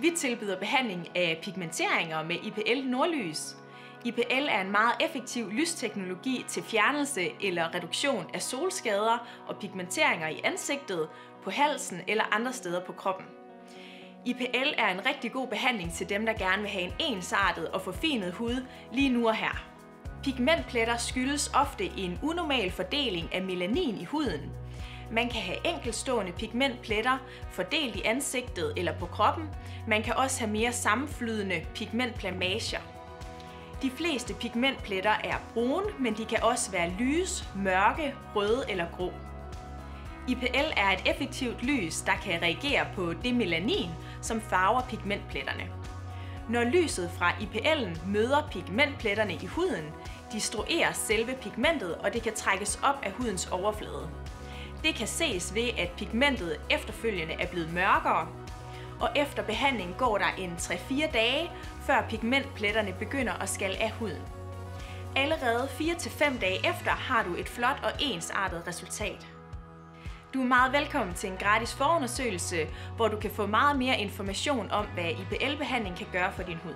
Vi tilbyder behandling af pigmenteringer med IPL Nordlys. IPL er en meget effektiv lysteknologi til fjernelse eller reduktion af solskader og pigmenteringer i ansigtet, på halsen eller andre steder på kroppen. IPL er en rigtig god behandling til dem, der gerne vil have en ensartet og forfinet hud lige nu og her. Pigmentpletter skyldes ofte en unormal fordeling af melanin i huden. Man kan have enkeltstående pigmentpletter fordelt i ansigtet eller på kroppen. Man kan også have mere sammenflydende pigmentplamager. De fleste pigmentpletter er brune, men de kan også være lys, mørke, røde eller grå. IPL er et effektivt lys, der kan reagere på det melanin, som farver pigmentpletterne. Når lyset fra IPL'en møder pigmentpletterne i huden, destrueres selve pigmentet, og det kan trækkes op af hudens overflade. Det kan ses ved, at pigmentet efterfølgende er blevet mørkere, og efter behandling går der en 3-4 dage, før pigmentpletterne begynder at skalle af huden. Allerede 4-5 dage efter har du et flot og ensartet resultat. Du er meget velkommen til en gratis forundersøgelse, hvor du kan få meget mere information om, hvad IPL-behandling kan gøre for din hud.